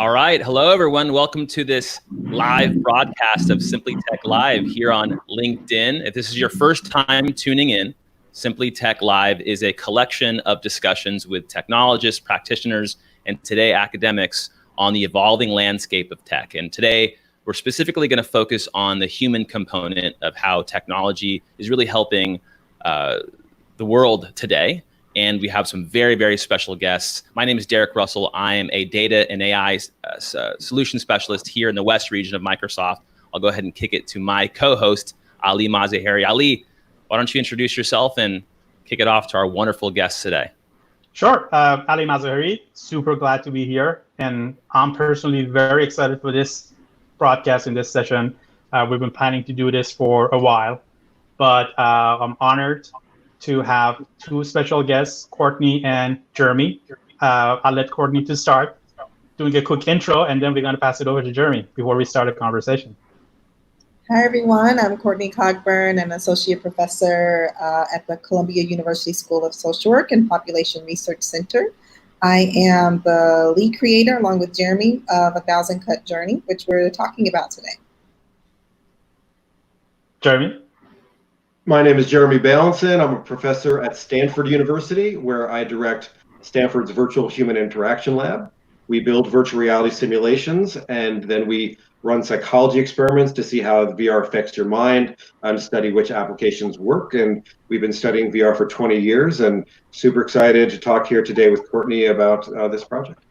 All right. Hello, everyone. Welcome to this live broadcast of Simply Tech Live here on LinkedIn. If this is your first time tuning in, Simply Tech Live is a collection of discussions with technologists, practitioners, and today academics on the evolving landscape of tech. And today, we're specifically going to focus on the human component of how technology is really helping the world today. And we have some very, very special guests. My name is Derek Russell. I am a data and AI solution specialist here in the West region of Microsoft. I'll go ahead and kick it to my co-host, Ali Mazaheri. Ali, why don't you introduce yourself and kick it off to our wonderful guests today? Sure. Ali Mazaheri, super glad to be here. And I'm personally very excited for this broadcast in this session. We've been planning to do this for a while, but I'm honored to have two special guests, Courtney and Jeremy. I'll let Courtney to start doing a quick intro, and then we're going to pass it over to Jeremy before we start a conversation. Hi, everyone. I'm Courtney Cogburn, an associate professor at the Columbia University School of Social Work and Population Research Center. I am the lead creator, along with Jeremy, of A Thousand Cut Journey, which we're talking about today. Jeremy? My name is Jeremy Bailenson. I'm a professor at Stanford University, where I direct Stanford's Virtual Human Interaction Lab. We build virtual reality simulations, and then we run psychology experiments to see how VR affects your mind and study which applications work. And we've been studying VR for 20 years, and super excited to talk here today with Courtney about this project.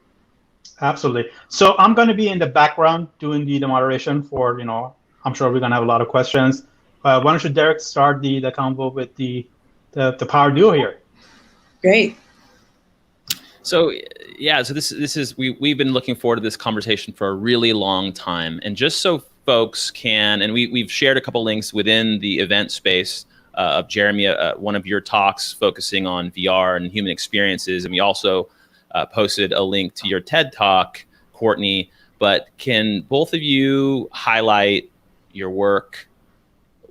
Absolutely. So I'm going to be in the background doing the moderation for, I'm sure we're going to have a lot of questions. Why don't you, Derek, start the convo with the power duo here? Great. So yeah, so this is we've been looking forward to this conversation for a really long time, and just so folks can, and we've shared a couple links within the event space of Jeremy, one of your talks focusing on VR and human experiences, and we also posted a link to your TED Talk, Courtney. But can both of you highlight your work,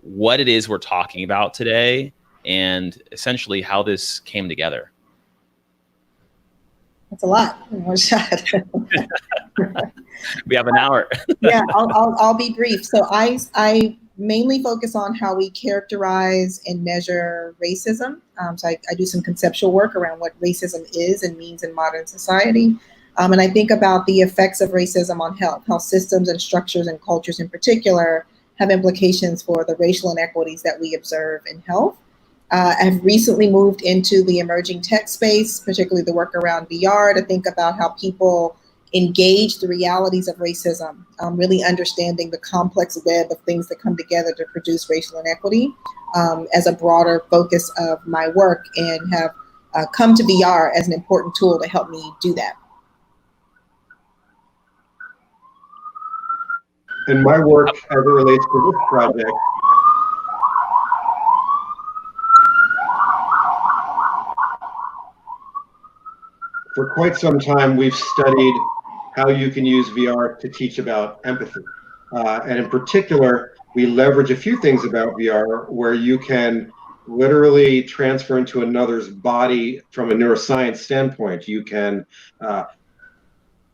what it is we're talking about today, and essentially how this came together? That's a lot in one shot. We have an hour. Yeah, I'll be brief. So I mainly focus on how we characterize and measure racism. So I do some conceptual work around what racism is and means in modern society. And I think about the effects of racism on health, how systems and structures and cultures in particular have implications for the racial inequities that we observe in health. I've recently moved into the emerging tech space, particularly the work around VR, to think about how people engage the realities of racism, really understanding the complex web of things that come together to produce racial inequity as a broader focus of my work, and have come to VR as an important tool to help me do that. In my work, as it relates to this project, for quite some time, we've studied how you can use VR to teach about empathy. And in particular, we leverage a few things about VR where you can literally transfer into another's body from a neuroscience standpoint. You can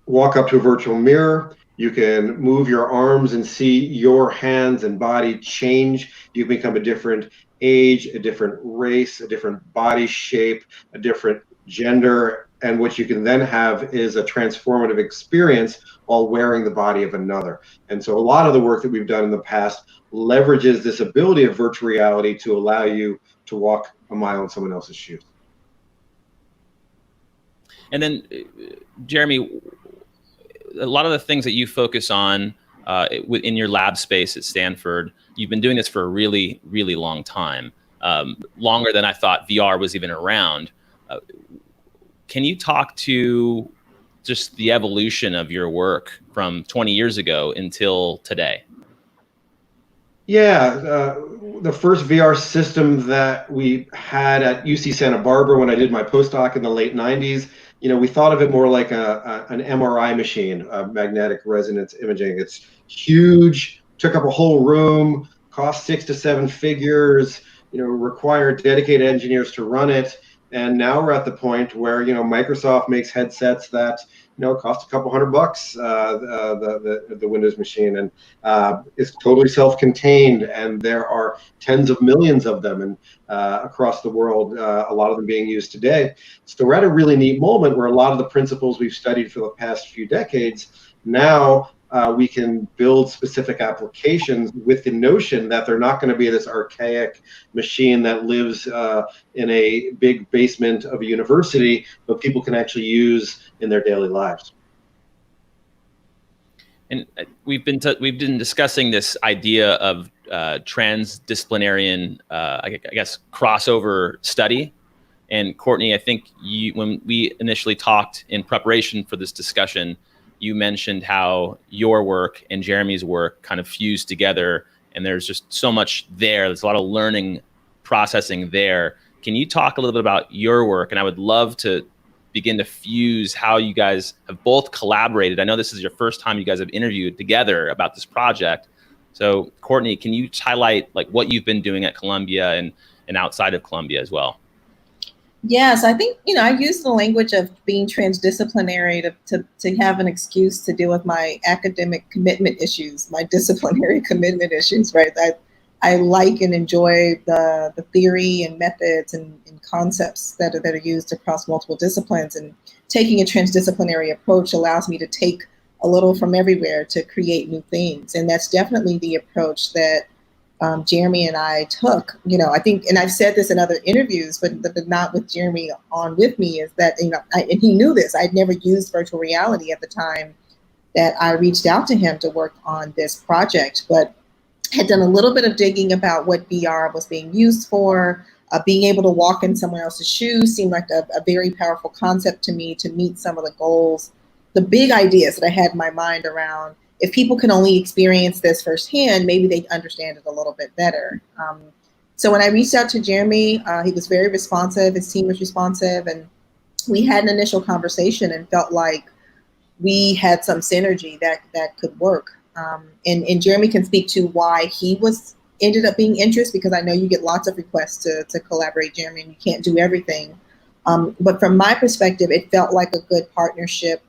walk up to a virtual mirror. You can move your arms and see your hands and body change. You become a different age, a different race, a different body shape, a different gender. And what you can then have is a transformative experience while wearing the body of another. And so a lot of the work that we've done in the past leverages this ability of virtual reality to allow you to walk a mile in someone else's shoes. And then, Jeremy, a lot of the things that you focus on in your lab space at Stanford, you've been doing this for a really, really long time, longer than I thought VR was even around. Can you talk to just the evolution of your work from 20 years ago until today? Yeah, the first VR system that we had at UC Santa Barbara when I did my postdoc in the late 90s, we thought of it more like an MRI machine, magnetic resonance imaging. It's huge, took up a whole room, cost 6 to 7 figures, required dedicated engineers to run it. And now we're at the point where, Microsoft makes headsets that, it costs a couple $100, the Windows machine, and it's totally self-contained, and there are tens of millions of them and across the world, a lot of them being used today. So we're at a really neat moment where a lot of the principles we've studied for the past few decades, now we can build specific applications with the notion that they're not going to be this archaic machine that lives in a big basement of a university, but people can actually use in their daily lives. And we've been discussing this idea of transdisciplinary, I guess, crossover study. And Courtney, I think when we initially talked in preparation for this discussion, you mentioned how your work and Jeremy's work kind of fused together, and there's just so much there. There's a lot of learning, processing there. Can you talk a little bit about your work? And I would love to begin to fuse how you guys have both collaborated. I know this is your first time you guys have interviewed together about this project. So Courtney, can you highlight like what you've been doing at Columbia and outside of Columbia as well? Yes, I think, I use the language of being transdisciplinary to have an excuse to deal with my academic commitment issues, my disciplinary commitment issues, right? I like and enjoy the theory and methods and concepts that are used across multiple disciplines, and taking a transdisciplinary approach allows me to take a little from everywhere to create new things. And that's definitely the approach that Jeremy and I took. I think, and I've said this in other interviews, but not with Jeremy on with me, is that, and he knew this, I'd never used virtual reality at the time that I reached out to him to work on this project, but had done a little bit of digging about what VR was being used for. Being able to walk in someone else's shoes seemed like a very powerful concept to me to meet some of the goals, the big ideas that I had in my mind around, if people can only experience this firsthand, maybe they'd understand it a little bit better. So when I reached out to Jeremy, he was very responsive, his team was responsive, and we had an initial conversation and felt like we had some synergy that could work. And Jeremy can speak to why he ended up being interested, because I know you get lots of requests to collaborate, Jeremy, and you can't do everything. But from my perspective, it felt like a good partnership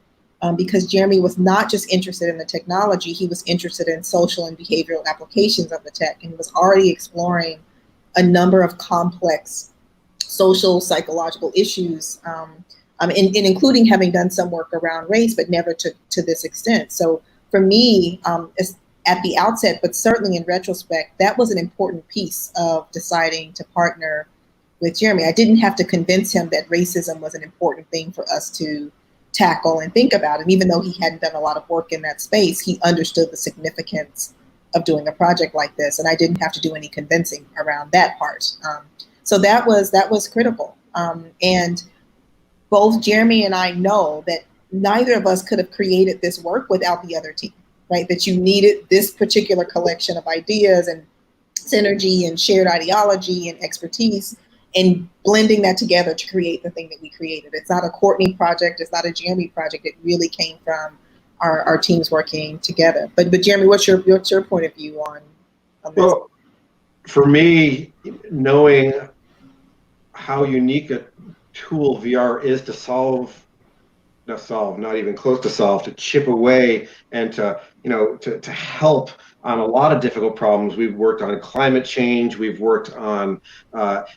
because Jeremy was not just interested in the technology, he was interested in social and behavioral applications of the tech, and he was already exploring a number of complex social, psychological issues, and including having done some work around race, but never to this extent. So for me, at the outset, but certainly in retrospect, that was an important piece of deciding to partner with Jeremy. I didn't have to convince him that racism was an important thing for us to tackle and think about. And even though he hadn't done a lot of work in that space, he understood the significance of doing a project like this. And I didn't have to do any convincing around that part. So that was critical. And both Jeremy and I know that neither of us could have created this work without the other team, right? That you needed this particular collection of ideas and synergy and shared ideology and expertise, and blending that together to create the thing that we created. It's not a Courtney project, it's not a Jeremy project. It really came from our teams working together. But Jeremy, what's your point of view on this? Well, for me, knowing how unique a tool VR is to not even close to solve, to chip away and to help on a lot of difficult problems. We've worked on climate change, we've worked on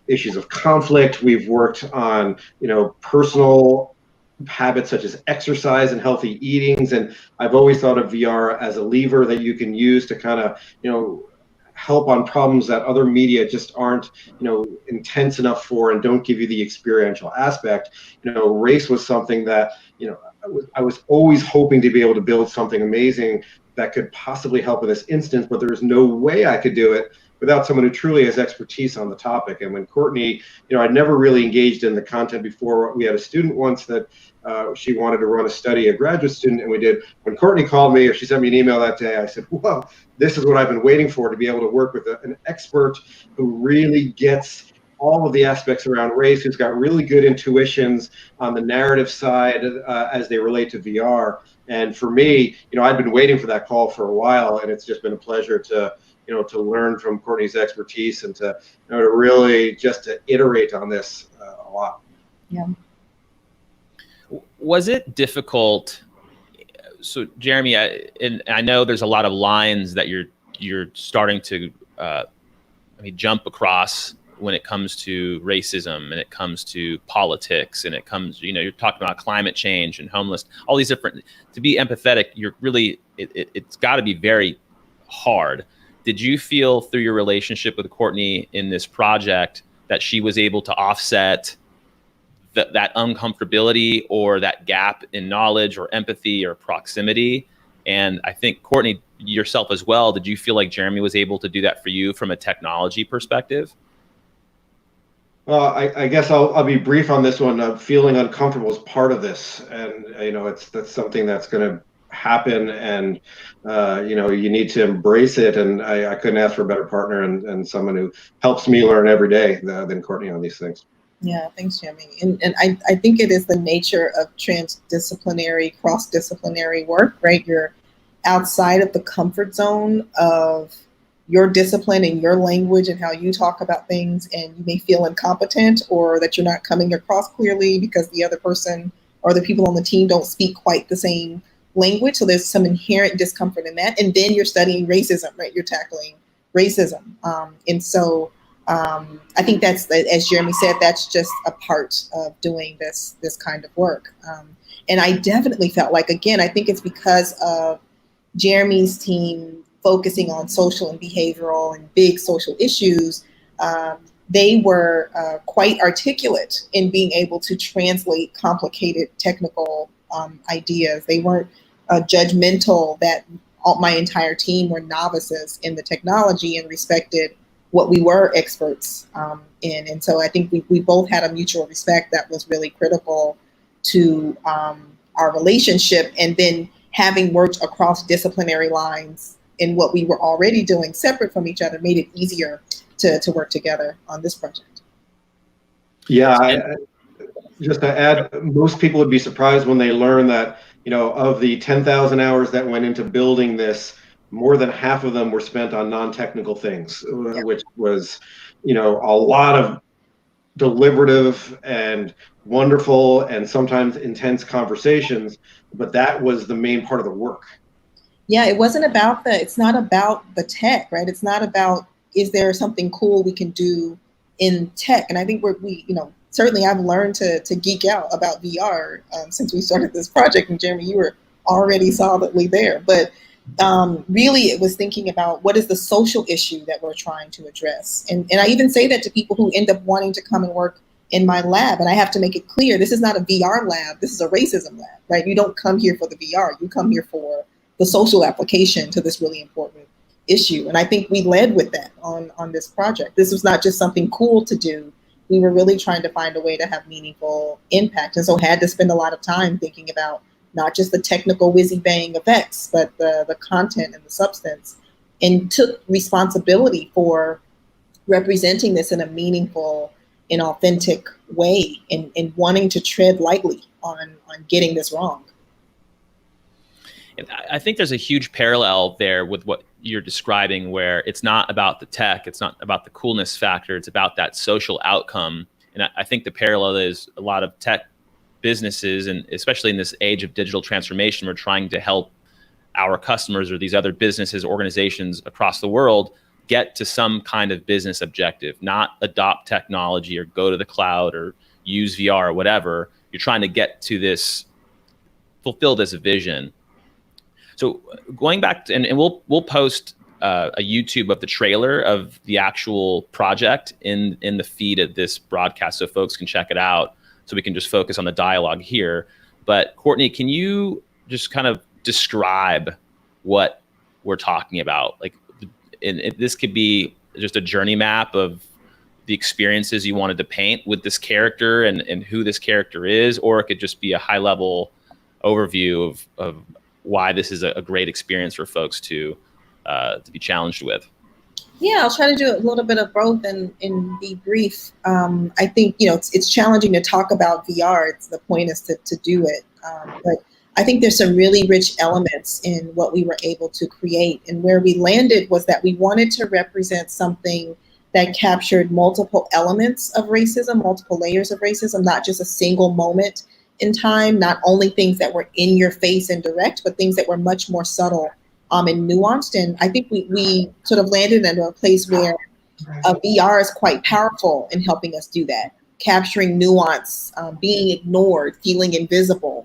issues of conflict, we've worked on personal habits such as exercise and healthy eatings, and I've always thought of VR as a lever that you can use to kind of help on problems that other media just aren't intense enough for and don't give you the experiential aspect. Race was something that I was always hoping to be able to build something amazing that could possibly help in this instance, but there was no way I could do it without someone who truly has expertise on the topic. And when Courtney, I'd never really engaged in the content before. We had a student once that she wanted to run a study, a graduate student, and we did. When Courtney called me, or she sent me an email that day, I said, whoa, this is what I've been waiting for, to be able to work with an expert who really gets all of the aspects around race, who's got really good intuitions on the narrative side as they relate to VR. And for me, I'd been waiting for that call for a while, and it's just been a pleasure to learn from Courtney's expertise and to really just to iterate on this a lot. Yeah. Was it difficult? So Jeremy, I know there's a lot of lines that you're starting to jump across when it comes to racism and it comes to politics and it comes, you're talking about climate change and homeless, all these different, to be empathetic, you're really, it's got to be very hard. Did you feel through your relationship with Courtney in this project that she was able to offset that uncomfortability or that gap in knowledge or empathy or proximity? And I think Courtney, yourself as well, did you feel like Jeremy was able to do that for you from a technology perspective? Well, I guess I'll be brief on this one. Feeling uncomfortable is part of this, and that's something that's going to happen, and you need to embrace it. And I couldn't ask for a better partner and someone who helps me learn every day than Courtney on these things. Yeah, thanks, Jeremy. And I think it is the nature of transdisciplinary, cross-disciplinary work, right? You're outside of the comfort zone of your discipline and your language and how you talk about things, and you may feel incompetent or that you're not coming across clearly because the other person or the people on the team don't speak quite the same language. So there's some inherent discomfort in that. And then you're studying racism, right? You're tackling racism. And so I think that's, as Jeremy said, that's just a part of doing this kind of work. And I definitely felt like, again, I think it's because of Jeremy's team focusing on social and behavioral and big social issues. They were quite articulate in being able to translate complicated technical ideas. They weren't judgmental that my entire team were novices in the technology and respected what we were experts in. And so I think we both had a mutual respect that was really critical to our relationship. And then having worked across disciplinary lines in what we were already doing separate from each other made it easier to work together on this project. Yeah, just to add, most people would be surprised when they learn that, of the 10,000 hours that went into building this, more than half of them were spent on non-technical things, which was, a lot of deliberative and wonderful and sometimes intense conversations, but that was the main part of the work. Yeah, it's not about the tech, right? It's not about, is there something cool we can do in tech? And I think certainly I've learned to geek out about VR since we started this project. And Jeremy, you were already solidly there. But really, it was thinking about what is the social issue that we're trying to address. And I even say that to people who end up wanting to come and work in my lab. And I have to make it clear, this is not a VR lab. This is a racism lab, right? You don't come here for the VR. You come here for the social application to this really important issue. And I think we led with that on this project. This was not just something cool to do. We were really trying to find a way to have meaningful impact. And so had to spend a lot of time thinking about not just the technical whizzy bang effects, but the content and the substance, and took responsibility for representing this in a meaningful and authentic way, and wanting to tread lightly on getting this wrong. I think there's a huge parallel there with what you're describing, where it's not about the tech, it's not about the coolness factor, it's about that social outcome. And I think the parallel is a lot of tech businesses, and especially in this age of digital transformation, we're trying to help our customers or these other businesses, organizations across the world get to some kind of business objective, not adopt technology or go to the cloud or use VR or whatever. You're trying to get to this, fulfill this vision. So going back to, and we'll post a YouTube of the trailer of the actual project in the feed of this broadcast, so folks can check it out, so we can just focus on the dialogue here. But Courtney, can you just kind of describe what we're talking about? Like, this could be just a journey map of the experiences you wanted to paint with this character and who this character is, or it could just be a high level overview of why this is a great experience for folks to be challenged with. Yeah, I'll try to do a little bit of both and be brief. I think, it's challenging to talk about VR. The point is to do it. But I think there's some really rich elements in what we were able to create. And where we landed was that we wanted to represent something that captured multiple elements of racism, multiple layers of racism, not just a single moment in time, not only things that were in your face and direct, but things that were much more subtle and nuanced. And I think we sort of landed into a place where VR is quite powerful in helping us do that, capturing nuance, being ignored, feeling invisible,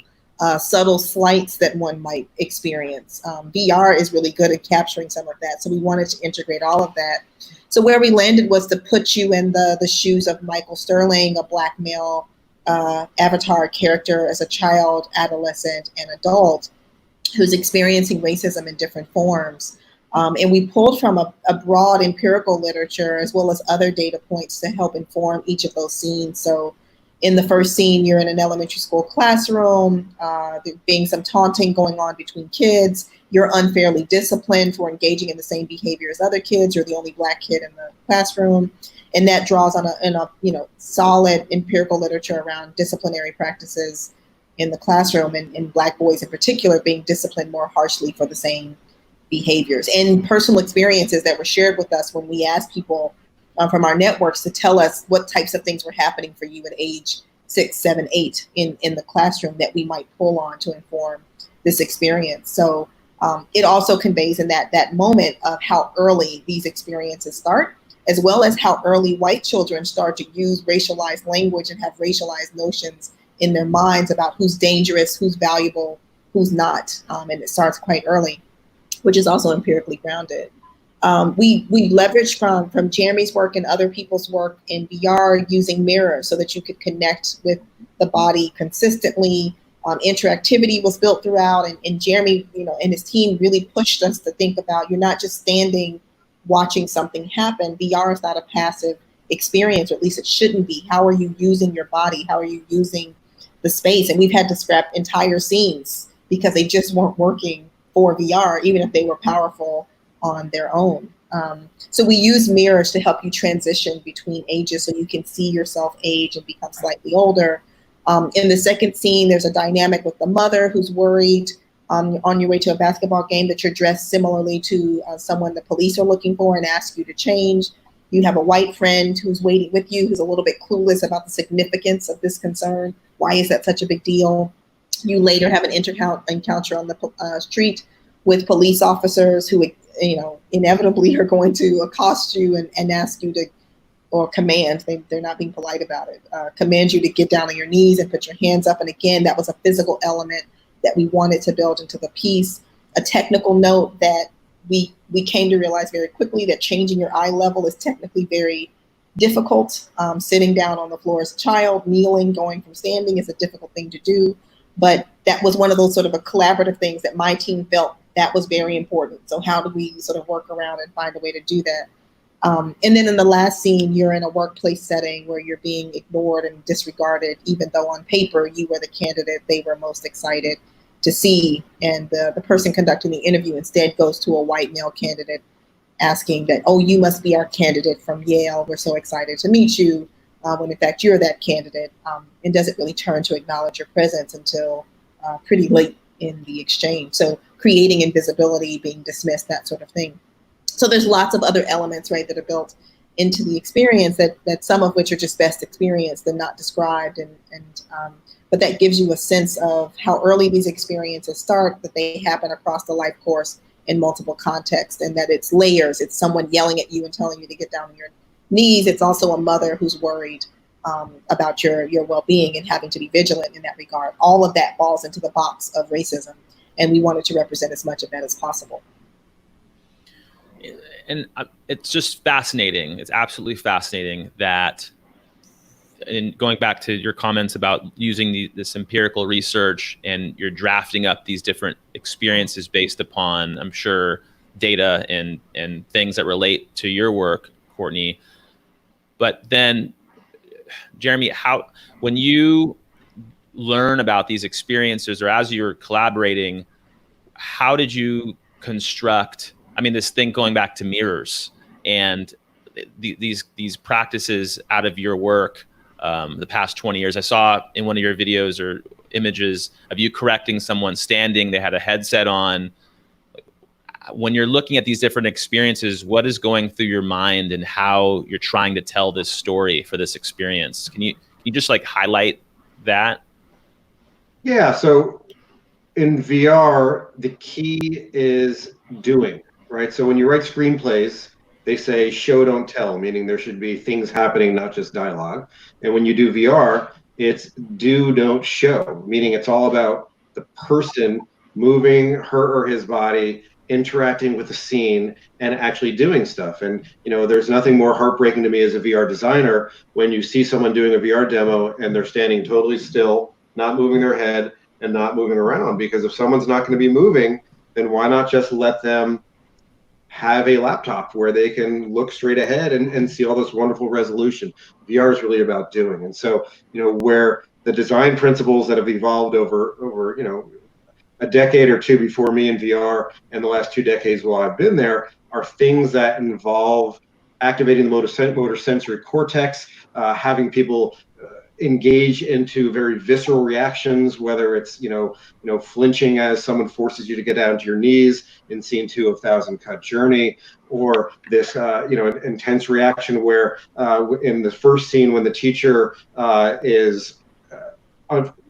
subtle slights that one might experience. VR is really good at capturing some of that. So we wanted to integrate all of that. So where we landed was to put you in the shoes of Michael Sterling, a Black male avatar character as a child, adolescent, and adult who's experiencing racism in different forms. And we pulled from a broad empirical literature as well as other data points to help inform each of those scenes. So in the first scene, you're in an elementary school classroom, there being some taunting going on between kids. You're unfairly disciplined for engaging in the same behavior as other kids. You're the only Black kid in the classroom. And that draws on a solid empirical literature around disciplinary practices in the classroom, and Black boys in particular being disciplined more harshly for the same behaviors, and personal experiences that were shared with us when we asked people from our networks to tell us what types of things were happening for you at age 6, 7, 8 in the classroom that we might pull on to inform this experience. So it also conveys in that moment of how early these experiences start, as well as how early white children start to use racialized language and have racialized notions in their minds about who's dangerous, who's valuable, who's not. And it starts quite early, which is also empirically grounded. We leveraged from Jeremy's work and other people's work in VR using mirrors so that you could connect with the body consistently. Interactivity was built throughout, and Jeremy, and his team really pushed us to think about, you're not just standing watching something happen. VR is not a passive experience, or at least it shouldn't be. How are you using your body? How are you using the space? And we've had to scrap entire scenes because they just weren't working for VR, even if they were powerful on their own. So we use mirrors to help you transition between ages so you can see yourself age and become slightly older. In the second scene, there's a dynamic with the mother who's worried on your way to a basketball game that you're dressed similarly to someone the police are looking for and ask you to change. You have a white friend who's waiting with you, who's a little bit clueless about the significance of this concern. Why is that such a big deal? You later have an encounter on the street with police officers who, inevitably are going to accost you and ask you to, or command, they're not being polite about it, command you to get down on your knees and put your hands up. And again, that was a physical element that we wanted to build into the piece. A technical note that we came to realize very quickly that changing your eye level is technically very difficult. Sitting down on the floor as a child, kneeling, going from standing is a difficult thing to do. But that was one of those sort of a collaborative things that my team felt that was very important. So how do we sort of work around and find a way to do that? And then in the last scene, you're in a workplace setting where you're being ignored and disregarded, even though on paper you were the candidate they were most excited to see. And the person conducting the interview instead goes to a white male candidate asking that, oh, you must be our candidate from Yale. We're so excited to meet you. When in fact you're that candidate, and doesn't really turn to acknowledge your presence until pretty late in the exchange. So creating invisibility, being dismissed, that sort of thing. So there's lots of other elements, right, that are built into the experience that some of which are just best experienced and not described. But that gives you a sense of how early these experiences start, that they happen across the life course in multiple contexts, and that it's layers. It's someone yelling at you and telling you to get down on your knees. It's also a mother who's worried about your well-being and having to be vigilant in that regard. All of that falls into the box of racism, and we wanted to represent as much of that as possible. And it's just fascinating. It's absolutely fascinating that, and going back to your comments about using this empirical research, and you're drafting up these different experiences based upon, I'm sure, data and things that relate to your work, Courtney. But then, Jeremy, when you learn about these experiences, or as you're collaborating, how did you construct, this thing going back to mirrors and these practices out of your work the past 20 years? I saw in one of your videos or images of you correcting someone standing, they had a headset on. When you're looking at these different experiences, what is going through your mind and how you're trying to tell this story for this experience? Can you just highlight that? Yeah, so in VR, the key is doing, right? So when you write screenplays, they say show, don't tell, meaning there should be things happening, not just dialogue. And when you do VR, it's do, don't show, meaning it's all about the person moving her or his body, interacting with the scene, and actually doing stuff. And, there's nothing more heartbreaking to me as a VR designer when you see someone doing a VR demo and they're standing totally still, not moving their head, and not moving around, because if someone's not going to be moving, then why not just let them have a laptop where they can look straight ahead and see all this wonderful resolution. VR is really about doing. And so, where the design principles that have evolved over a decade or two before me in VR and the last 2 decades while I've been there are things that involve activating the motor sensory cortex, having people engage into very visceral reactions, whether it's flinching as someone forces you to get down to your knees in scene 2 of Thousand Cut Journey, or this intense reaction where in the first scene when the teacher is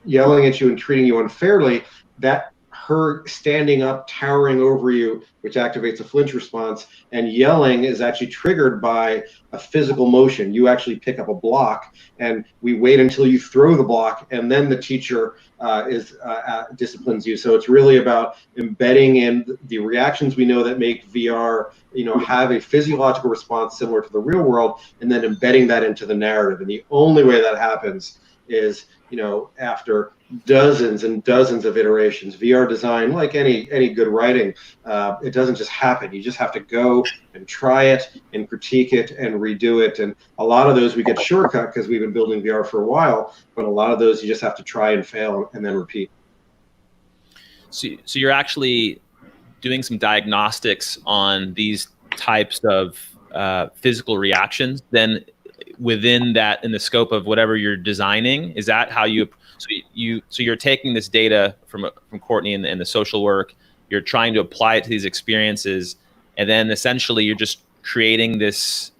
yelling at you and treating you unfairly, that her standing up, towering over you, which activates a flinch response, and yelling is actually triggered by a physical motion. You actually pick up a block, and we wait until you throw the block, and then the teacher disciplines you. So it's really about embedding in the reactions we know that make VR, have a physiological response similar to the real world, and then embedding that into the narrative. And the only way that happens is, after dozens and dozens of iterations. VR design, like any good writing, it doesn't just happen. You just have to go and try it and critique it and redo it. And a lot of those we get shortcut because we've been building VR for a while, but a lot of those you just have to try and fail and then repeat. So you're actually doing some diagnostics on these types of physical reactions then within that, in the scope of whatever you're designing? Is that how you so you're taking this data from Courtney and the social work, you're trying to apply it to these experiences, and then essentially you're just creating this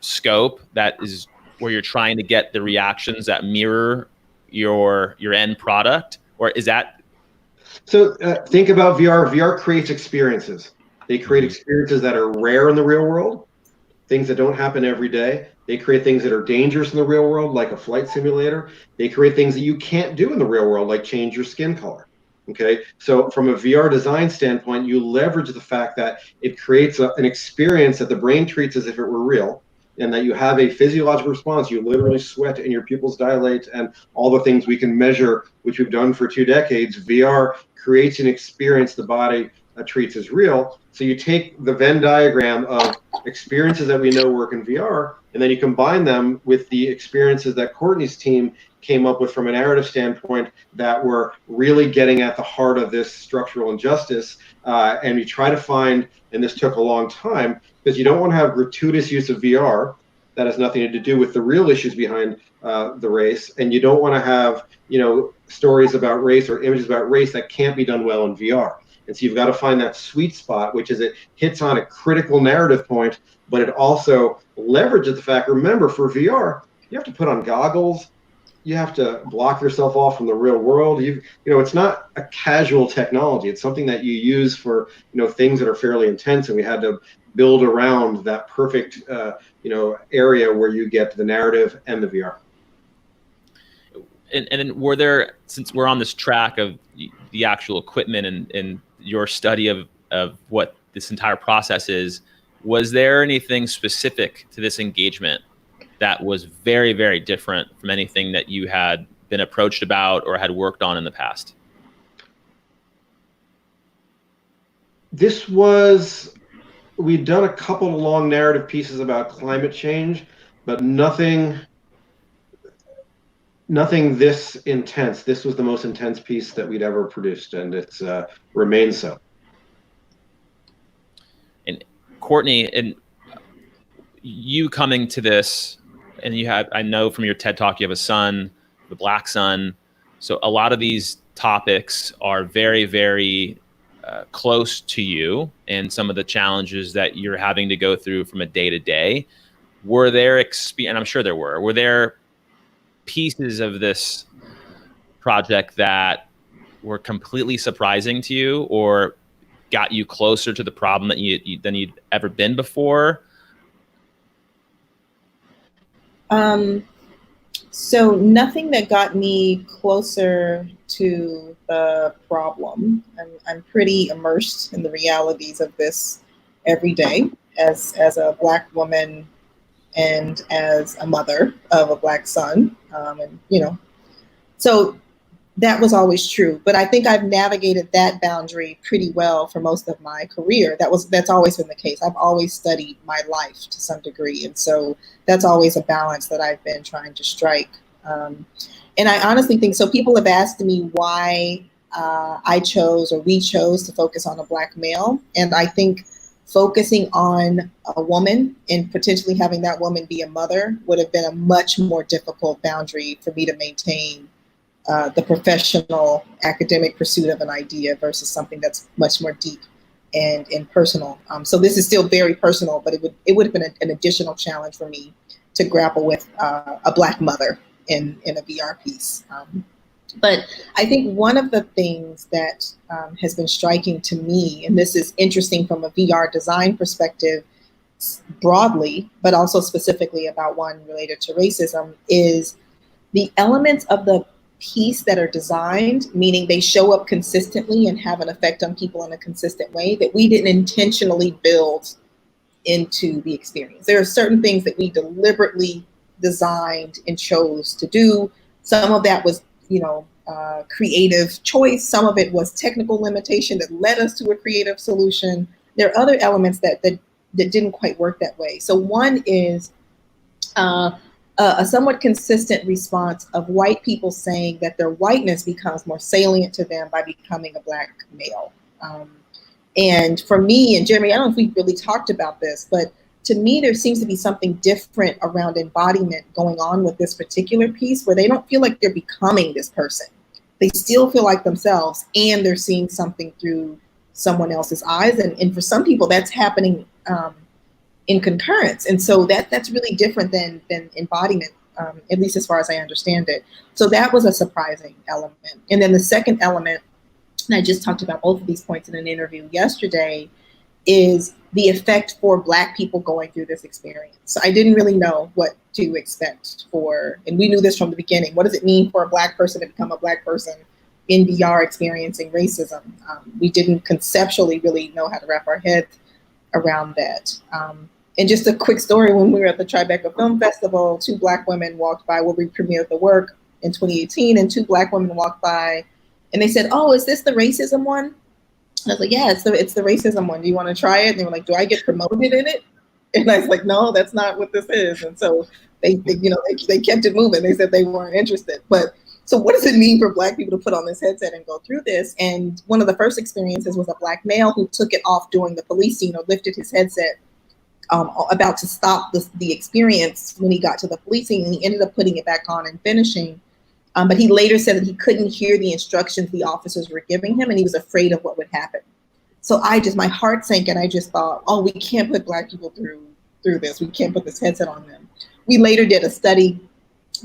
scope that is where you're trying to get the reactions that mirror your end product? Or is that? So think about VR. VR creates experiences. They create experiences that are rare in the real world, things that don't happen every day. They create things that are dangerous in the real world, like a flight simulator. They create things that you can't do in the real world, like change your skin color. Okay, so from a VR design standpoint, you leverage the fact that it creates an experience that the brain treats as if it were real, and that you have a physiological response. You literally sweat and your pupils dilate, and all the things we can measure, which we've done for 2 decades. VR creates an experience the body treats as real. So you take the Venn diagram of experiences that we know work in VR, and then you combine them with the experiences that Courtney's team came up with from a narrative standpoint that were really getting at the heart of this structural injustice. And you try to find, and this took a long time, because you don't want to have gratuitous use of VR that has nothing to do with the real issues behind the race, and you don't want to have stories about race or images about race that can't be done well in VR. And so you've got to find that sweet spot, which is it hits on a critical narrative point, but it also leverages the fact, remember, for VR, you have to put on goggles. You have to block yourself off from the real world. It's not a casual technology. It's something that you use for, things that are fairly intense. And we had to build around that perfect, area where you get the narrative and the VR. And then were there, since we're on this track of the actual equipment and your study of what this entire process is, was there anything specific to this engagement that was very, very different from anything that you had been approached about or had worked on in the past? We'd done a couple of long narrative pieces about climate change, but nothing this intense. This was the most intense piece that we'd ever produced, and it's remains so. And Courtney, and you coming to this, and I know from your TED Talk, you have a son, the black son. So a lot of these topics are very, very close to you, and some of the challenges that you're having to go through from a day to day. Were there and I'm sure there were there pieces of this project that were completely surprising to you or got you closer to the problem that than you'd ever been before? So nothing that got me closer to the problem. I'm pretty immersed in the realities of this every day as a Black woman and as a mother of a Black son. And, you know, so that was always true. But I think I've navigated that boundary pretty well for most of my career. That's always been the case. I've always studied my life to some degree. And so that's always a balance that I've been trying to strike. And I honestly think, so people have asked me why I chose or we chose to focus on a Black male. And I think focusing on a woman and potentially having that woman be a mother would have been a much more difficult boundary for me to maintain the professional academic pursuit of an idea versus something that's much more deep and personal. So this is still very personal, but it would have been an additional challenge for me to grapple with a Black mother in a VR piece. But I think one of the things that has been striking to me, and this is interesting from a VR design perspective broadly, but also specifically about one related to racism, is the elements of the piece that are designed, meaning they show up consistently and have an effect on people in a consistent way, that we didn't intentionally build into the experience. There are certain things that we deliberately designed and chose to do. Some of that was, creative choice. Some of it was technical limitation that led us to a creative solution. There are other elements that didn't quite work that way. So one is a somewhat consistent response of white people saying that their whiteness becomes more salient to them by becoming a Black male. And for me, and Jeremy, I don't know if we've really talked about this, but to me, there seems to be something different around embodiment going on with this particular piece, where they don't feel like they're becoming this person. They still feel like themselves, and they're seeing something through someone else's eyes. And for some people, that's happening in concurrence. And so that's really different than embodiment, at least as far as I understand it. So that was a surprising element. And then the second element, and I just talked about both of these points in an interview yesterday, is the effect for Black people going through this experience. So I didn't really know what to expect for, and we knew this from the beginning. What does it mean for a Black person to become a Black person in VR experiencing racism? We didn't conceptually really know how to wrap our heads around that. And just a quick story, when we were at the Tribeca Film Festival, 2 Black women walked by where we premiered the work in 2018, and 2 Black women walked by and they said, "Oh, is this the racism one?" And I was like, "Yeah, it's the racism one. Do you want to try it?" And they were like, "Do I get promoted in it?" And I was like, "No, that's not what this is." And so they kept it moving. They said they weren't interested. But so what does it mean for Black people to put on this headset and go through this? And one of the first experiences was a Black male who took it off during the police scene, or lifted his headset about to stop the experience when he got to the police scene, and he ended up putting it back on and finishing. But he later said that he couldn't hear the instructions the officers were giving him, and he was afraid of what would happen. So my heart sank, and I just thought, oh, we can't put Black people through this. We can't put this headset on them. We later did a study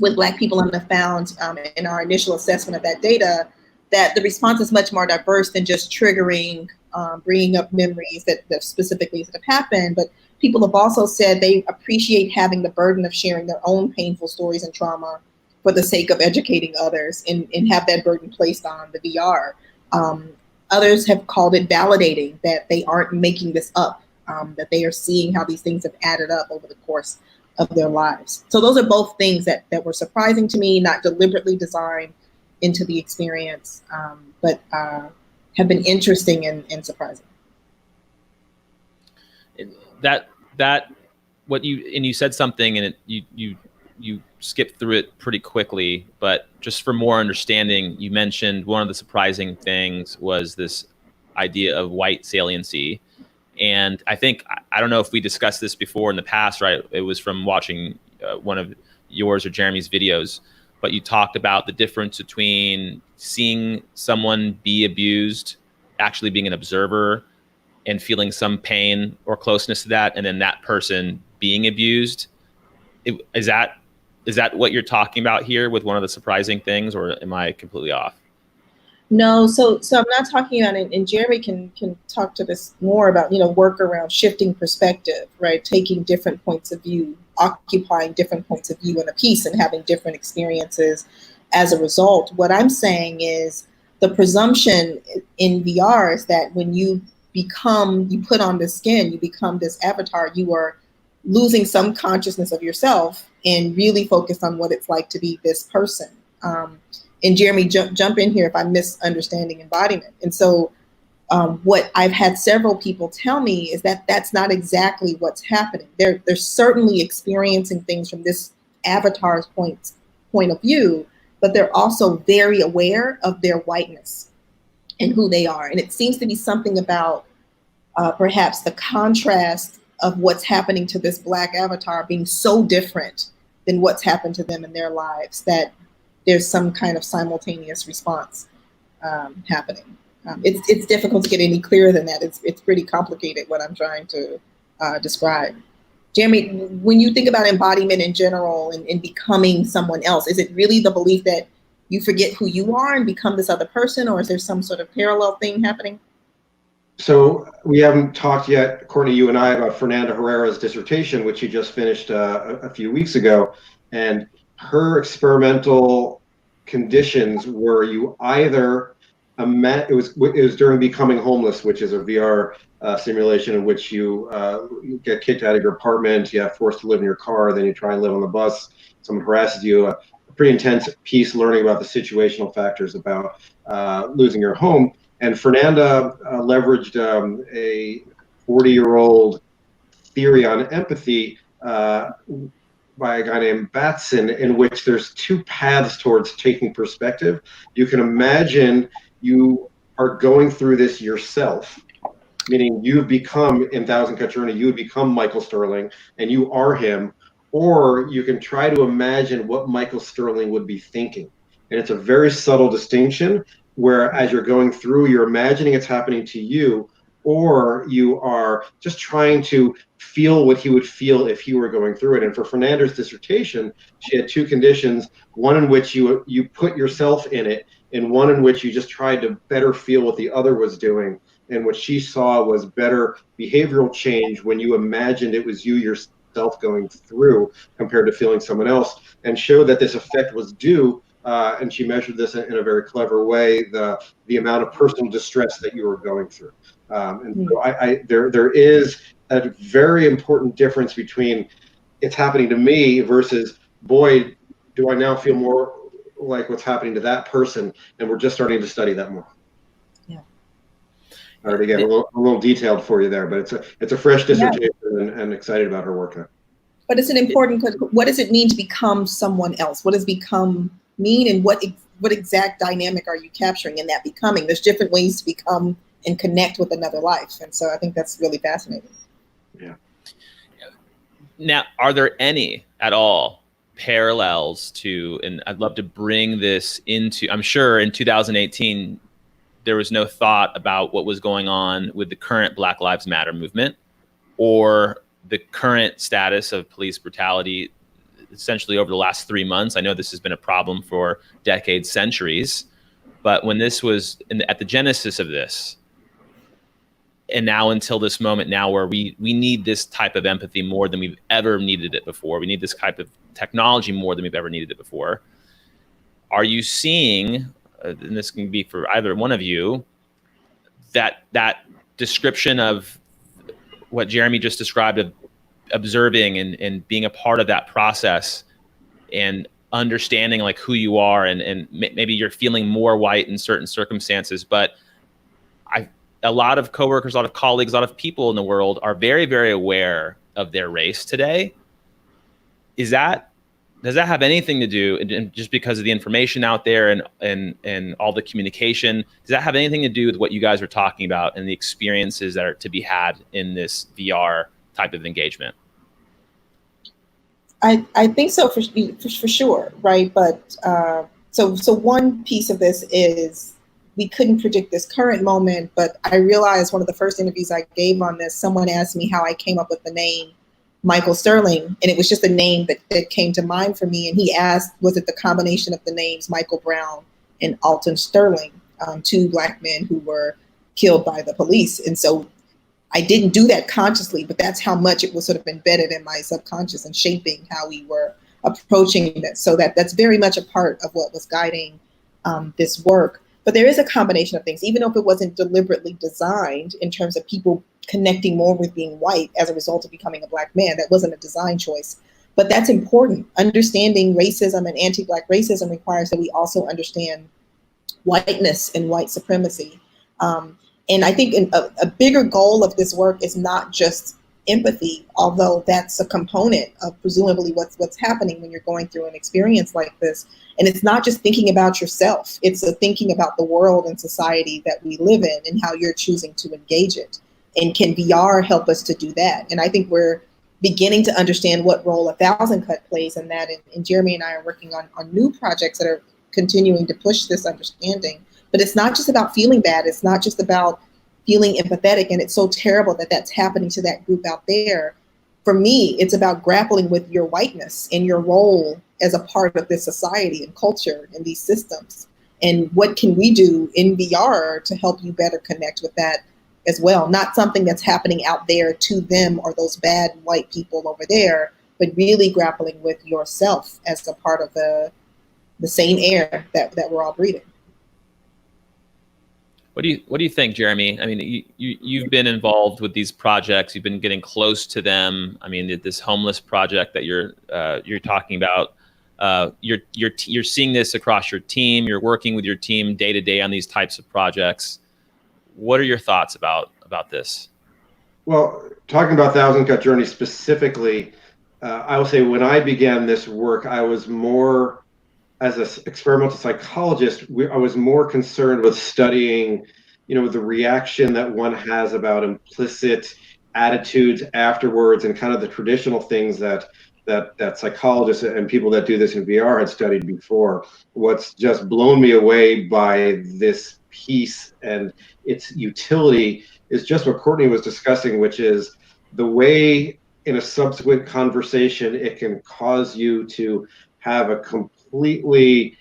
with Black people and have found in our initial assessment of that data that the response is much more diverse than just triggering, bringing up memories that specifically have happened. But people have also said they appreciate having the burden of sharing their own painful stories and trauma for the sake of educating others, and have that burden placed on the VR. Others have called it validating, that they aren't making this up, that they are seeing how these things have added up over the course of their lives. So those are both things that were surprising to me, not deliberately designed into the experience, but have been interesting and surprising. You said something, and you skipped through it pretty quickly, but just for more understanding, you mentioned one of the surprising things was this idea of white saliency. And I think, I don't know if we discussed this before in the past, right? It was from watching one of yours or Jeremy's videos, but you talked about the difference between seeing someone be abused, actually being an observer and feeling some pain or closeness to that, and then that person being abused. Is that Is that what you're talking about here with one of the surprising things, or am I completely off? No, so I'm not talking about it, and Jeremy can talk to this more about, work around shifting perspective, right? Taking different points of view, occupying different points of view in a piece and having different experiences as a result. What I'm saying is the presumption in VR is that when you put on this skin, you become this avatar, you are losing some consciousness of yourself and really focused on what it's like to be this person. And Jeremy, jump in here if I'm misunderstanding embodiment. And so what I've had several people tell me is that that's not exactly what's happening. They're certainly experiencing things from this avatar's point of view, but they're also very aware of their whiteness and who they are. And it seems to be something about perhaps the contrast of what's happening to this Black avatar being so different than what's happened to them in their lives that there's some kind of simultaneous response happening. It's difficult to get any clearer than that. It's pretty complicated what I'm trying to describe. Jeremy, when you think about embodiment in general and becoming someone else, is it really the belief that you forget who you are and become this other person, or is there some sort of parallel thing happening? So we haven't talked yet, Courtney, you and I, about Fernanda Herrera's dissertation, which she just finished a few weeks ago. And her experimental conditions were you either it was during Becoming Homeless, which is a VR simulation in which you get kicked out of your apartment, you have forced to live in your car, then you try and live on the bus, someone harasses you, a pretty intense piece learning about the situational factors about losing your home. And Fernanda leveraged a 40-year-old theory on empathy by a guy named Batson, in which there's two paths towards taking perspective. You can imagine you are going through this yourself, meaning you've become, in Thousand Cut Journey, you would become Michael Sterling and you are him, or you can try to imagine what Michael Sterling would be thinking. And it's a very subtle distinction where as you're going through, you're imagining it's happening to you, or you are just trying to feel what he would feel if he were going through it. And for Fernanda's dissertation, she had two conditions, one in which you put yourself in it, and one in which you just tried to better feel what the other was doing. And what she saw was better behavioral change when you imagined it was you yourself going through compared to feeling someone else, and showed that this effect was due, and she measured this in a very clever way, the amount of personal distress that you were going through. And so there is a very important difference between it's happening to me versus, boy, do I now feel more like what's happening to that person, and we're just starting to study that more. Yeah. All right, again, a little detailed for you there, but it's a fresh dissertation, and excited about her work. But it's an important, what does it mean to become someone else? What does become mean, and what exact dynamic are you capturing in that becoming? There's different ways to become and connect with another life, and so I think that's really fascinating. Yeah. Now, are there any at all parallels to, and I'd love to bring this into, I'm sure in 2018, there was no thought about what was going on with the current Black Lives Matter movement or the current status of police brutality essentially over the last 3 months. I know this has been a problem for decades, centuries, but when this was at the genesis of this, and now until this moment now where we need this type of empathy more than we've ever needed it before. We need this type of technology more than we've ever needed it before. Are you seeing, and this can be for either one of you, that description of what Jeremy just described of observing and being a part of that process and understanding like who you are, and maybe you're feeling more white in certain circumstances, but a lot of coworkers, a lot of colleagues, a lot of people in the world are very, very aware of their race today. Does that have anything to do, and just because of the information out there and all the communication, does that have anything to do with what you guys are talking about and the experiences that are to be had in this VR type of engagement? I think so for sure, right? But so one piece of this is we couldn't predict this current moment, but I realized one of the first interviews I gave on this, someone asked me how I came up with the name Michael Sterling, and it was just a name that came to mind for me. And he asked, was it the combination of the names Michael Brown and Alton Sterling, two Black men who were killed by the police? And so I didn't do that consciously, but that's how much it was sort of embedded in my subconscious and shaping how we were approaching that. So that's very much a part of what was guiding this work. But there is a combination of things, even if it wasn't deliberately designed in terms of people connecting more with being white as a result of becoming a Black man. That wasn't a design choice. But that's important. Understanding racism and anti-Black racism requires that we also understand whiteness and white supremacy. And I think a bigger goal of this work is not just empathy, although that's a component of presumably what's happening when you're going through an experience like this. And it's not just thinking about yourself, it's thinking about the world and society that we live in and how you're choosing to engage it. And can VR help us to do that? And I think we're beginning to understand what role 1000 Cut plays in that. And Jeremy and I are working on new projects that are continuing to push this understanding. But it's not just about feeling bad. It's not just about feeling empathetic. And it's so terrible that that's happening to that group out there. For me, it's about grappling with your whiteness and your role as a part of this society and culture and these systems. And what can we do in VR to help you better connect with that as well? Not something that's happening out there to them or those bad white people over there, but really grappling with yourself as a part of the same air that we're all breathing. What do you think, Jeremy? I mean, you've been involved with these projects. You've been getting close to them. I mean, this homeless project that you're talking about. You're seeing this across your team. You're working with your team day to day on these types of projects. What are your thoughts about this? Well, talking about 1000 Cut Journey specifically, I will say when I began this work, I was more, as an experimental psychologist, I was more concerned with studying, the reaction that one has about implicit attitudes afterwards, and kind of the traditional things that psychologists and people that do this in VR had studied before. What's just blown me away by this piece and its utility is just what Courtney was discussing, which is the way in a subsequent conversation it can cause you to have a completely,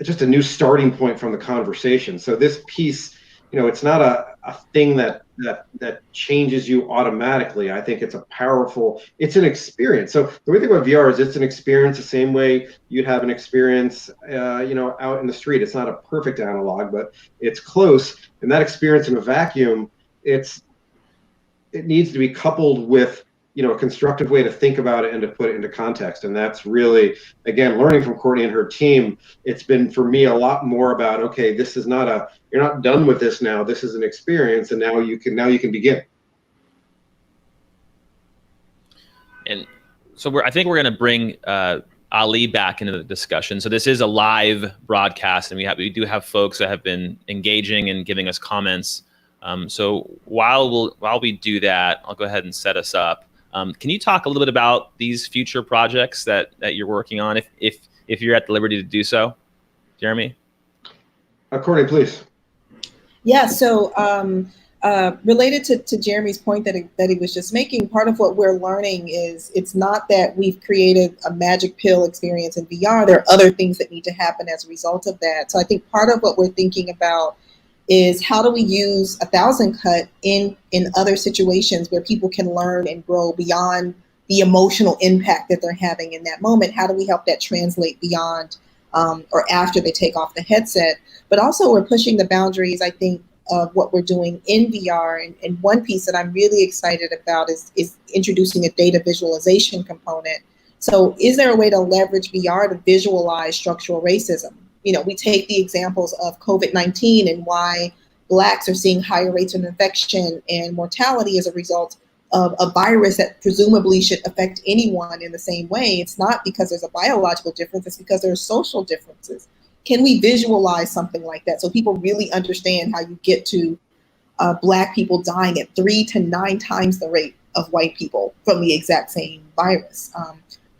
just a new starting point from the conversation. So this piece, it's not a thing that changes you automatically. I think it's it's an experience. So the way to think about VR is it's an experience the same way you'd have an experience, out in the street. It's not a perfect analog, but it's close. And that experience in a vacuum, it needs to be coupled with a constructive way to think about it and to put it into context. And that's really, again, learning from Courtney and her team, it's been for me a lot more about, okay, this is not you're not done with this now. This is an experience, and now you can begin. And so I think we're going to bring Ali back into the discussion. So this is a live broadcast, and we do have folks that have been engaging and giving us comments. So while we do that, I'll go ahead and set us up. Can you talk a little bit about these future projects that you're working on, if you're at the liberty to do so, Jeremy? Courtney, please. Yeah. So related to Jeremy's point that he was just making, part of what we're learning is it's not that we've created a magic pill experience in VR. There are other things that need to happen as a result of that. So I think part of what we're thinking about is how do we use 1000 Cut in other situations where people can learn and grow beyond the emotional impact that they're having in that moment? How do we help that translate beyond or after they take off the headset? But also we're pushing the boundaries, I think, of what we're doing in VR. And one piece that I'm really excited about is introducing a data visualization component. So is there a way to leverage VR to visualize structural racism? We take the examples of COVID-19 and why Blacks are seeing higher rates of infection and mortality as a result of a virus that presumably should affect anyone in the same way. It's not because there's a biological difference, it's because there are social differences. Can we visualize something like that so people really understand how you get to Black people dying at 3 to 9 times the rate of white people from the exact same virus?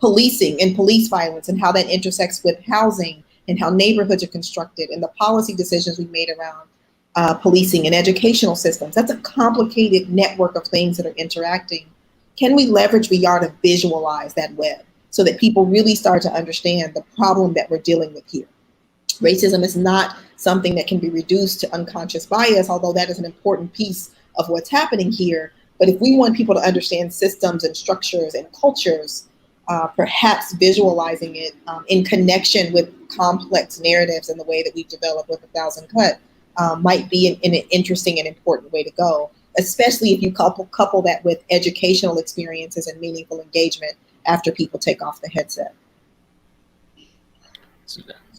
Policing and police violence and how that intersects with housing and how neighborhoods are constructed and the policy decisions we've made around policing and educational systems. That's a complicated network of things that are interacting can we leverage VR to visualize that web so that people really start to understand the problem that we're dealing with here? Racism is not something that can be reduced to unconscious bias, although that is an important piece of what's happening here. But if we want people to understand systems and structures and cultures, perhaps visualizing it in connection with complex narratives in the way that we've developed with 1000 Cut might be an interesting and important way to go, especially if you couple that with educational experiences and meaningful engagement after people take off the headset.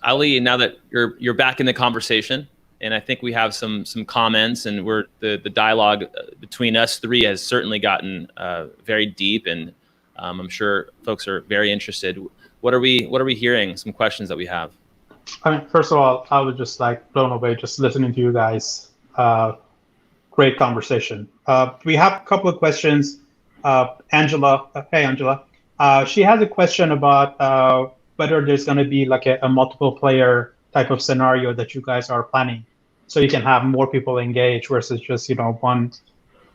Ali, now that you're back in the conversation, and I think we have some comments, and the dialogue between us three has certainly gotten very deep, and I'm sure folks are very interested. What are we hearing? Some questions that we have. I mean, first of all, I was just like blown away just listening to you guys. Great conversation. We have a couple of questions. Angela, hey Angela, she has a question about whether there's going to be like a multiple player type of scenario that you guys are planning, so you can have more people engage versus just one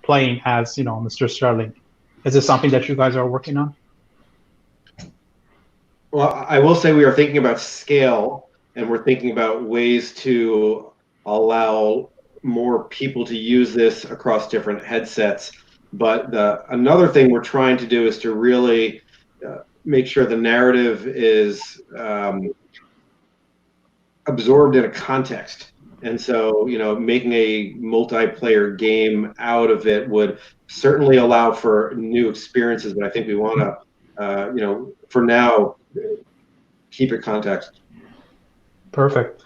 playing as Mr. Sterling. Is this something that you guys are working on? Well, I will say we are thinking about scale, and we're thinking about ways to allow more people to use this across different headsets. But another thing we're trying to do is to really make sure the narrative is absorbed in a context. And so, making a multiplayer game out of it would certainly allow for new experiences, but I think we want to, for now, keep it context. Perfect.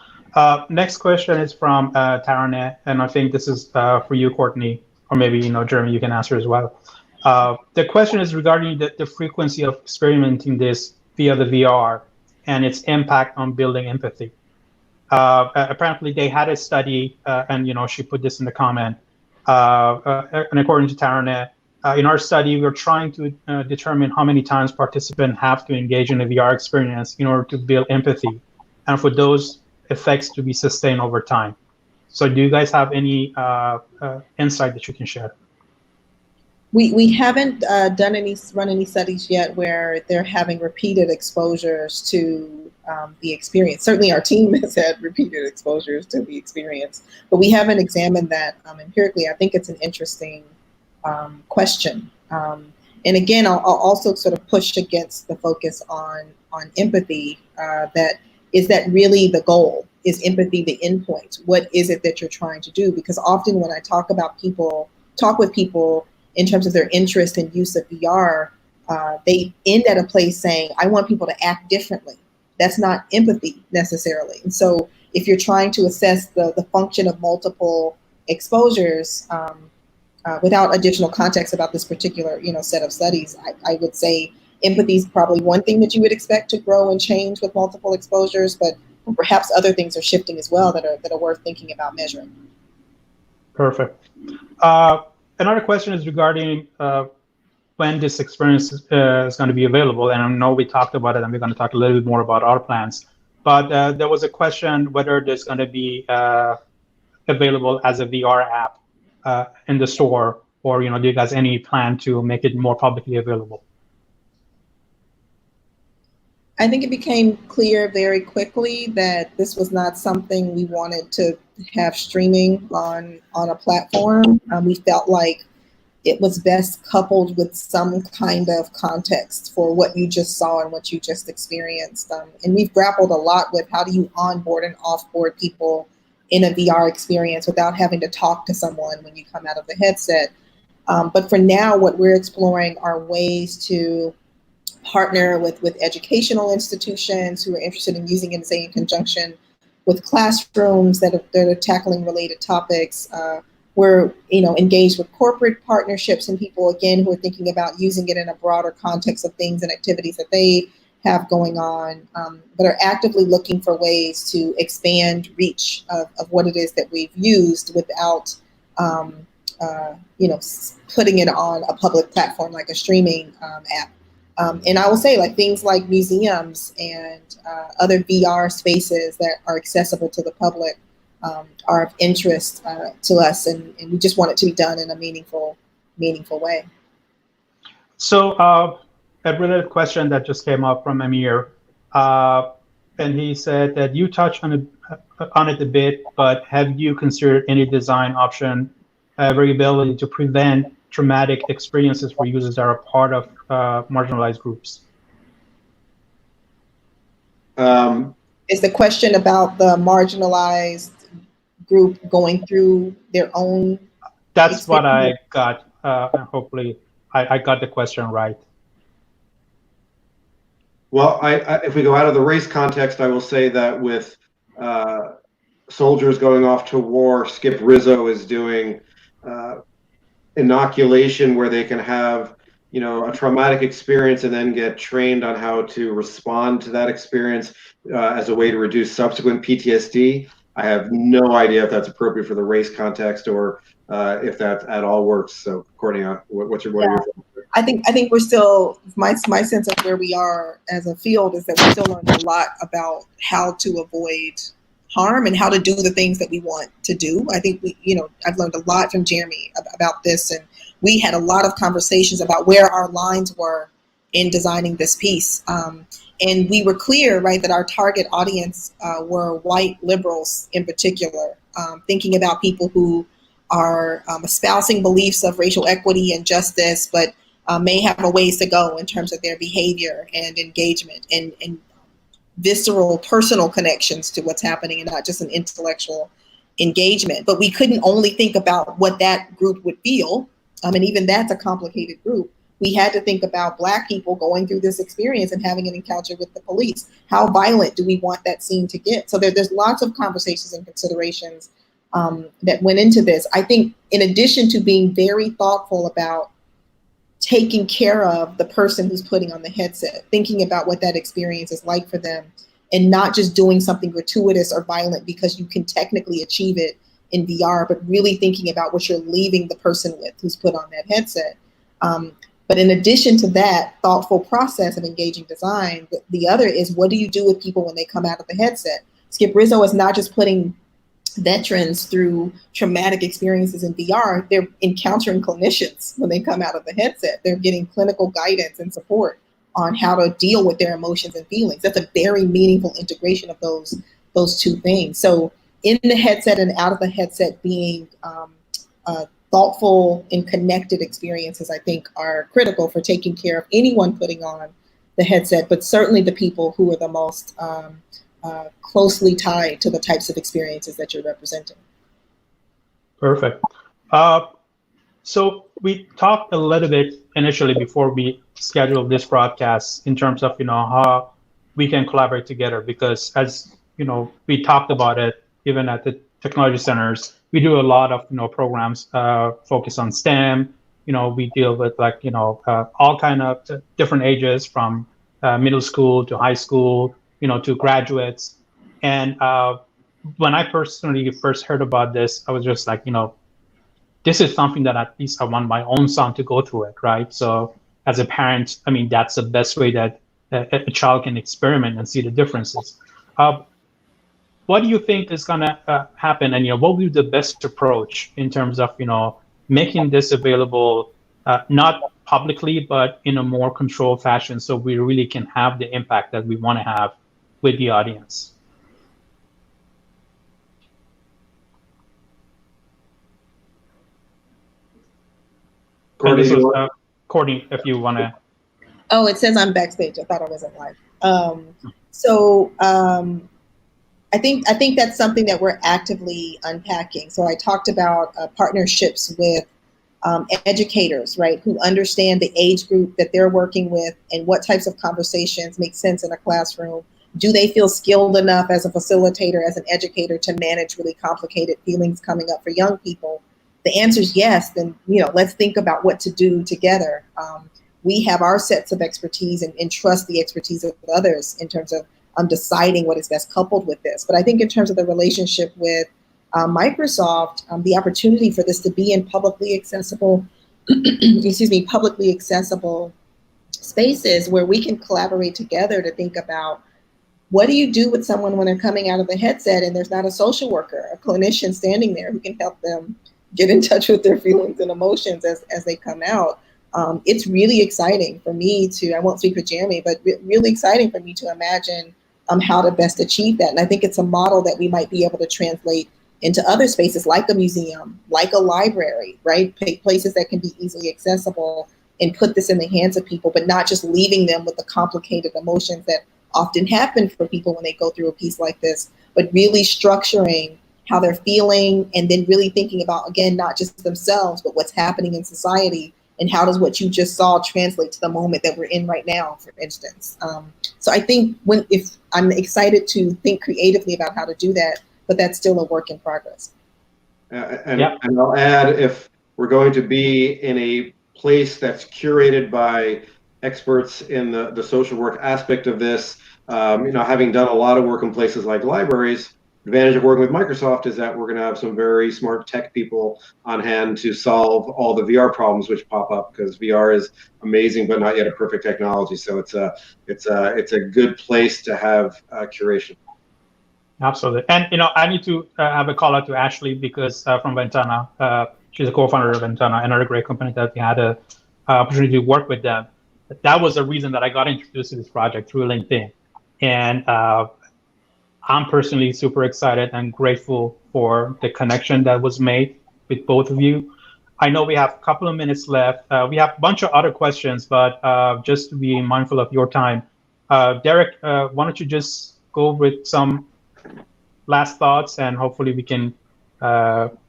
Next question is from Tarane, and I think this is for you, Courtney, or maybe, Jeremy, you can answer as well. The question is regarding the frequency of experimenting this via the VR and its impact on building empathy. Apparently, they had a study, and she put this in the comment. And according to Tarane, in our study, we're trying to determine how many times participants have to engage in a VR experience in order to build empathy, and for those effects to be sustained over time. So, do you guys have any insight that you can share? We haven't run any studies yet where they're having repeated exposures to the experience. Certainly our team has had repeated exposures to the experience, but we haven't examined that empirically. I think it's an interesting question. And again, I'll also sort of push against the focus on empathy. That really the goal? Is empathy the endpoint? What is it that you're trying to do? Because often when I talk with people in terms of their interest and use of VR, they end at a place saying, I want people to act differently. That's not empathy necessarily. And so if you're trying to assess the function of multiple exposures without additional context about this particular set of studies, I would say empathy is probably one thing that you would expect to grow and change with multiple exposures, but perhaps other things are shifting as well that are worth thinking about measuring. Perfect. Another question is regarding when this experience is going to be available. And I know we talked about it, and we're going to talk a little bit more about our plans. But there was a question whether there's going to be available as a VR app in the store, or do you guys any plan to make it more publicly available? I think it became clear very quickly that this was not something we wanted to have streaming on a platform. We felt like it was best coupled with some kind of context for what you just saw and what you just experienced. And we've grappled a lot with how do you onboard and offboard people in a VR experience without having to talk to someone when you come out of the headset. But for now, what we're exploring are ways to partner with educational institutions who are interested in using it, say, in conjunction with classrooms that are tackling related topics. We're engaged with corporate partnerships and people, again, who are thinking about using it in a broader context of things and activities that they have going on, but are actively looking for ways to expand reach of what it is that we've used without putting it on a public platform like a streaming app. And I will say, like, things like museums and other VR spaces that are accessible to the public are of interest to us, and we just want it to be done in a meaningful way. So a related question that just came up from Amir, and he said that you touched on it a bit, but have you considered any design option variability to prevent traumatic experiences for users that are part of marginalized groups? Is the question about the marginalized group going through their own? That's what I got. Hopefully, I got the question right. Well, if we go out of the race context, I will say that with soldiers going off to war, Skip Rizzo is doing inoculation where they can have, a traumatic experience and then get trained on how to respond to that experience as a way to reduce subsequent PTSD. I have no idea if that's appropriate for the race context or if that at all works. So, Courtney, what's your I think we're still, my sense of where we are as a field is that we're still learning a lot about how to avoid harm and how to do the things that we want to do. I think I've learned a lot from Jeremy about this, and we had a lot of conversations about where our lines were in designing this piece. And we were clear, right, that our target audience were white liberals in particular, thinking about people who are espousing beliefs of racial equity and justice, but may have a ways to go in terms of their behavior and engagement and visceral personal connections to what's happening and not just an intellectual engagement. But we couldn't only think about what that group would feel. And even that's a complicated group. We had to think about Black people going through this experience and having an encounter with the police. How violent do we want that scene to get? So there's lots of conversations and considerations that went into this. I think in addition to being very thoughtful about taking care of the person who's putting on the headset, thinking about what that experience is like for them, and not just doing something gratuitous or violent because you can technically achieve it in VR, but really thinking about what you're leaving the person with who's put on that headset. But in addition to that thoughtful process of engaging design, the other is, what do you do with people when they come out of the headset? Skip Rizzo is not just putting veterans through traumatic experiences in VR, they're encountering clinicians when they come out of the headset. They're getting clinical guidance and support on how to deal with their emotions and feelings. That's a very meaningful integration of those two things. So in the headset and out of the headset being thoughtful and connected experiences, I think, are critical for taking care of anyone putting on the headset, but certainly the people who are the most closely tied to the types of experiences that you're representing. Perfect. So we talked a little bit initially before we scheduled this broadcast in terms of how we can collaborate together, because as we talked about it even at the technology centers, we do a lot of programs focused on STEM. We deal with all kind of different ages, from middle school to high school, to graduates. And when I personally first heard about this, I was just like, this is something that at least I want my own son to go through it, right? So as a parent, I mean, that's the best way that a child can experiment and see the differences. What do you think is going to happen? And what would be the best approach in terms of making this available, not publicly, but in a more controlled fashion, so we really can have the impact that we want to have with the audience? Courtney, if you want to. Oh, it says I'm backstage. I thought I wasn't live. I think that's something that we're actively unpacking. So I talked about partnerships with educators, right, who understand the age group that they're working with and what types of conversations make sense in a classroom. Do they feel skilled enough as a facilitator, as an educator, to manage really complicated feelings coming up for young people? The answer is yes. Then, let's think about what to do together. We have our sets of expertise and trust the expertise of others in terms of deciding what is best coupled with this. But I think in terms of the relationship with Microsoft, the opportunity for this to be in publicly accessible, publicly accessible spaces where we can collaborate together to think about, what do you do with someone when they're coming out of the headset and there's not a social worker, a clinician standing there who can help them get in touch with their feelings and emotions as they come out? It's really exciting for me I won't speak for Jeremy, but really exciting for me to imagine how to best achieve that. And I think it's a model that we might be able to translate into other spaces like a museum, like a library, right? Places that can be easily accessible, and put this in the hands of people, but not just leaving them with the complicated emotions that often happen for people when they go through a piece like this, but really structuring how they're feeling, and then really thinking about, again, not just themselves, but what's happening in society, and how does what you just saw translate to the moment that we're in right now, for instance. So I think if I'm excited to think creatively about how to do that, but that's still a work in progress. And I'll add, if we're going to be in a place that's curated by experts in the social work aspect of this, having done a lot of work in places like libraries, the advantage of working with Microsoft is that we're going to have some very smart tech people on hand to solve all the VR problems which pop up, because VR is amazing but not yet a perfect technology. So it's a good place to have curation. Absolutely. And, I need to have a call out to Ashley, because from Ventana, she's a co-founder of Ventana, another great company that we had an opportunity to work with them. That was the reason that I got introduced to this project, through LinkedIn. And I'm personally super excited and grateful for the connection that was made with both of you. I know we have a couple of minutes left. We have a bunch of other questions, but just to be mindful of your time, Derek, why don't you just go with some last thoughts, and hopefully we can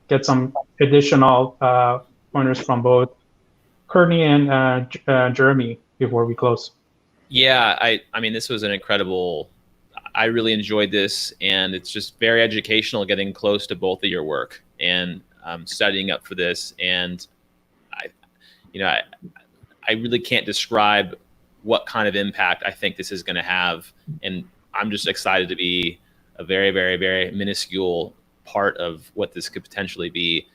get some additional pointers from both Courtney and Jeremy before we close. Yeah, I mean, this was an incredible, I really enjoyed this, and it's just very educational getting close to both of your work and studying up for this. And I really can't describe what kind of impact I think this is going to have. And I'm just excited to be a very, very, very minuscule part of what this could potentially be,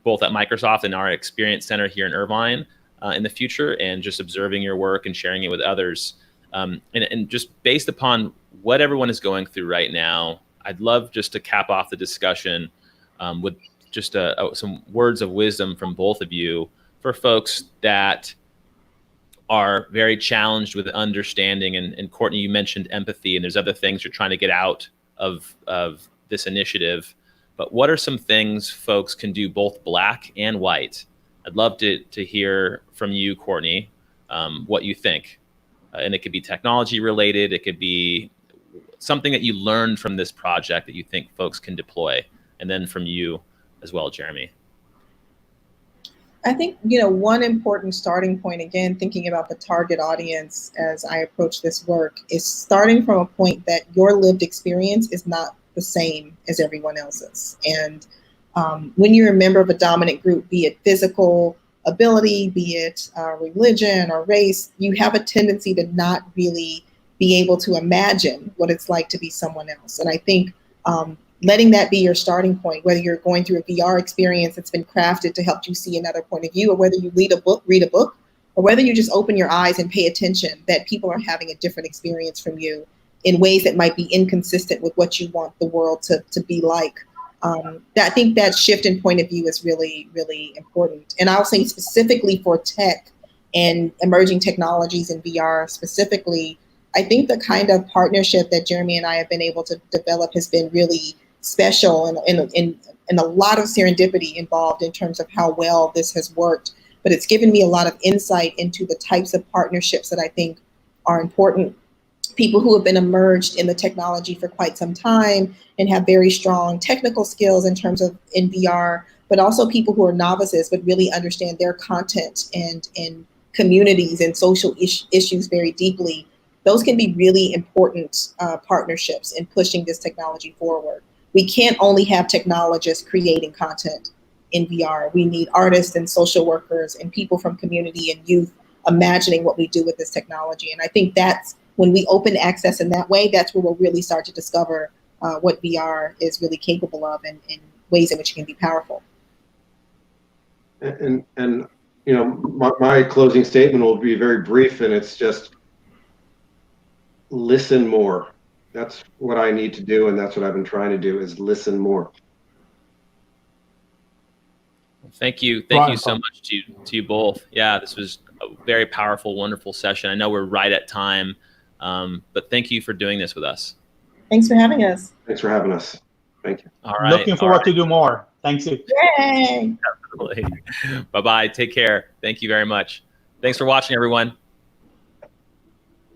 both at Microsoft and our Experience Center here in Irvine in the future, and just observing your work and sharing it with others. And just based upon what everyone is going through right now, I'd love just to cap off the discussion with just some words of wisdom from both of you for folks that are very challenged with understanding. And Courtney, you mentioned empathy, and there's other things you're trying to get out of this initiative. But what are some things folks can do, both black and white? I'd love to hear from you, Courtney, what you think. And it could be technology related. It could be something that you learned from this project that you think folks can deploy. And then from you as well, Jeremy. I think, one important starting point, again, thinking about the target audience as I approach this work, is starting from a point that your lived experience is not the same as everyone else's. And when you're a member of a dominant group, be it physical ability, be it religion or race, you have a tendency to not really be able to imagine what it's like to be someone else. And I think letting that be your starting point, whether you're going through a VR experience that's been crafted to help you see another point of view, or whether you read a book, or whether you just open your eyes and pay attention that people are having a different experience from you in ways that might be inconsistent with what you want the world to be like. I think that shift in point of view is really, really important. And I'll say specifically for tech and emerging technologies and VR specifically, I think the kind of partnership that Jeremy and I have been able to develop has been really special, and a lot of serendipity involved in terms of how well this has worked. But it's given me a lot of insight into the types of partnerships that I think are important. People who have been immersed in the technology for quite some time and have very strong technical skills in terms of in VR, but also people who are novices but really understand their content and communities and social issues very deeply. Those can be really important partnerships in pushing this technology forward. We can't only have technologists creating content in VR. We need artists and social workers and people from community and youth imagining what we do with this technology. And I think that's when we open access in that way, that's where we'll really start to discover what VR is really capable of, and ways in which it can be powerful. And my closing statement will be very brief, and it's just listen more. That's what I need to do, and that's what I've been trying to do, is listen more. Thank you. Thank you so much to you both. Yeah, this was a very powerful, wonderful session. I know we're right at time, but thank you for doing this with us. Thanks for having us. Thanks for having us. Thank you. All right. Looking forward to do more. Thanks you. Yay. Definitely. Bye-bye. Take care. Thank you very much. Thanks for watching, everyone.